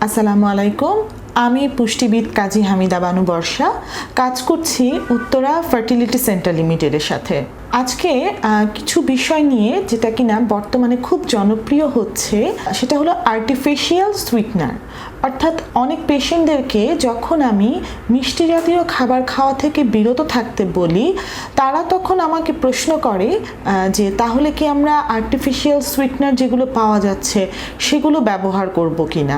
আসসালামু আলাইকুম। আমি পুষ্টিবিদ কাজী হামিদা বানু বর্ষা, কাজ করছি উত্তরা ফার্টিলিটি সেন্টার লিমিটেডের সাথে। আজকে কিছু বিষয় নিয়ে যেটা কিনা বর্তমানে খুব জনপ্রিয় হচ্ছে, সেটা হলো আর্টিফিশিয়াল সুইটনার। অর্থাৎ অনেক পেশেন্টদেরকে যখন আমি মিষ্টি জাতীয় খাবার খাওয়া থেকে বিরত থাকতে বলি, তারা তখন আমাকে প্রশ্ন করে যে তাহলে কি আমরা আর্টিফিশিয়াল সুইটনার যেগুলো পাওয়া যাচ্ছে সেগুলো ব্যবহার করব কি না।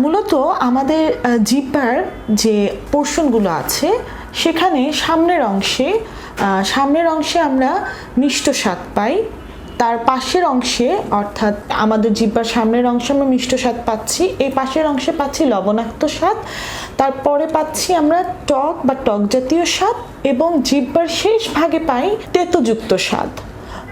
মূলত আমাদের জিহ্বার যে পোর্শনগুলো আছে সেখানে সামনের অংশে আমরা মিষ্ট স্বাদ পাই। তার পাশের অংশে, অর্থাৎ আমাদের জিহ্বার সামনের অংশে আমরা মিষ্ট স্বাদ পাচ্ছি, এই পাশের অংশে পাচ্ছি লবণাক্ত স্বাদ, তারপরে পাচ্ছি আমরা টক বা টক জাতীয় স্বাদ, এবং জিহ্বার শেষ ভাগে পাই তেতযুক্ত স্বাদ।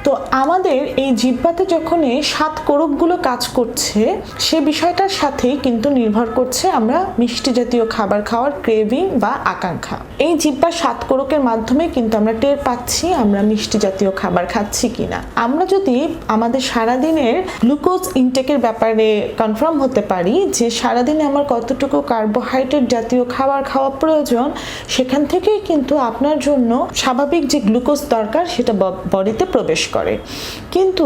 তো আমাদের এই জিহ্বাতে যখন এই স্বাদ কোরকগুলো কাজ করছে, সে বিষয়টার সাথেই কিন্তু নির্ভর করছে আমরা মিষ্টি জাতীয় খাবার খাওয়ার ক্রেভিং বা আকাঙ্ক্ষা। এই জিহ্বার স্বাদ কোরকের মাধ্যমে কিন্তু আমরা টের পাচ্ছি আমরা মিষ্টি জাতীয় খাবার খাচ্ছি কিনা। আমরা যদি আমাদের সারাদিনের গ্লুকোজ ইনটেকের ব্যাপারে কনফার্ম হতে পারি যে সারাদিনে আমার কতটুকু কার্বোহাইড্রেট জাতীয় খাবার খাওয়া প্রয়োজন, সেখান থেকেই কিন্তু আপনার জন্য স্বাভাবিক যে গ্লুকোজ দরকার সেটা বডিতে প্রবেশ করে। কিন্তু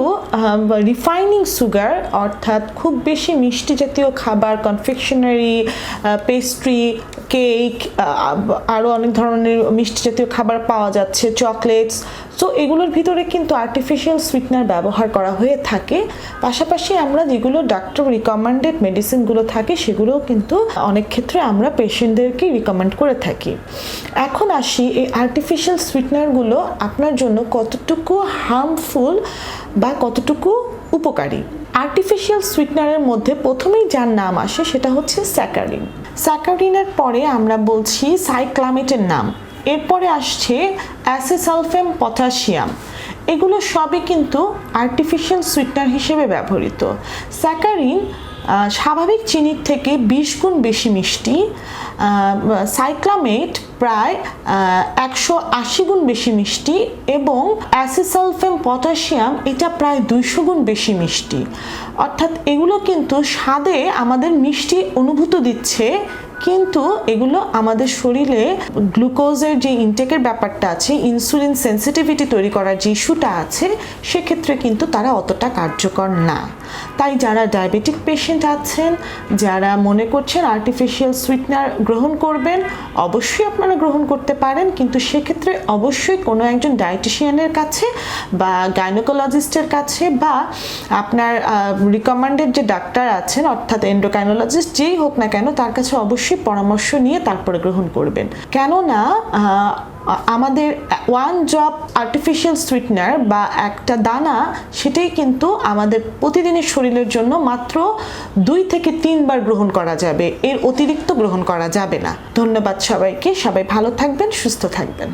রিফাইনিং সুগার, অর্থাৎ খুব বেশি মিষ্টি জাতীয় খাবার, কনফেকশনারি, পেস্ট্রি, কেক, আরও অনেক ধরনের মিষ্টি জাতীয় খাবার পাওয়া যাচ্ছে, চকলেটস। সো এগুলোর ভিতরে কিন্তু আর্টিফিশিয়াল সুইটনার ব্যবহার করা হয়ে থাকে। পাশাপাশি আমরা যেগুলো ডাক্তার রিকমেন্ডেড মেডিসিনগুলো থাকে সেগুলোও কিন্তু অনেক ক্ষেত্রে আমরা পেশেন্টদেরকে রিকমেন্ড করে থাকি। এখন আসি এই আর্টিফিশিয়াল সুইটনারগুলো আপনার জন্য কতটুকু হার্মফুল বা কতটুকু উপকারী। আর্টিফিশিয়াল সুইটনারের মধ্যে প্রথমেই যার নাম আসে সেটা হচ্ছে স্যাকারিন। স্যাকারিনের পরে আমরা বলছি সাইক্লামেটের নাম, এরপরে আসছে অ্যাসিসালফেম পটাশিয়াম। এগুলো সবই কিন্তু আর্টিফিশিয়াল সুইটনার হিসেবে ব্যবহৃত। স্যাকারিন স্বাভাবিক চিনির থেকে 20 গুণ বেশি মিষ্টি, সাইক্লামেট প্রায় 180 গুণ বেশি মিষ্টি, এবং অ্যাসিসালফেম পটাশিয়াম এটা প্রায় 200 গুণ বেশি মিষ্টি। অর্থাৎ এগুলো কিন্তু স্বাদে আমাদের মিষ্টি অনুভূত দিচ্ছে, কিন্তু এগুলো আমাদের শরীরে গ্লুকোজের যে ইনটেকের ব্যাপারটা আছে, ইনসুলিন সেন্সিটিভিটি তৈরি করার যে ইস্যুটা আছে, সেক্ষেত্রে কিন্তু তারা অতটা কার্যকর না। তাই যারা ডায়াবেটিক পেশেন্ট আছেন, যারা মনে করছেন আর্টিফিশিয়াল সুইটনার গ্রহণ করবেন, অবশ্যই আপনারা গ্রহণ করতে পারেন, কিন্তু সেক্ষেত্রে অবশ্যই কোনো একজন ডায়েটিশিয়ানের কাছে বা গাইনোকোলজিস্টের কাছে বা আপনার রিকমেন্ডেড যে ডাক্তার আছেন, অর্থাৎ এন্ডোক্রাইনোলজিস্ট যেই হোক না কেন, তার কাছে অবশ্যই পরামর্শ নিয়ে তারপরে গ্রহণ করবেন। কেননা আমাদের 1 ড্রপ আর্টিফিশিয়াল সুইটনার বা একটা দানা, সেটাই কিন্তু আমাদের প্রতিদিনের শরীরের জন্য মাত্র 2 থেকে 3 বার গ্রহণ করা যাবে, এর অতিরিক্ত গ্রহণ করা যাবে না। ধন্যবাদ সবাইকে। সবাই ভালো থাকবেন, সুস্থ থাকবেন।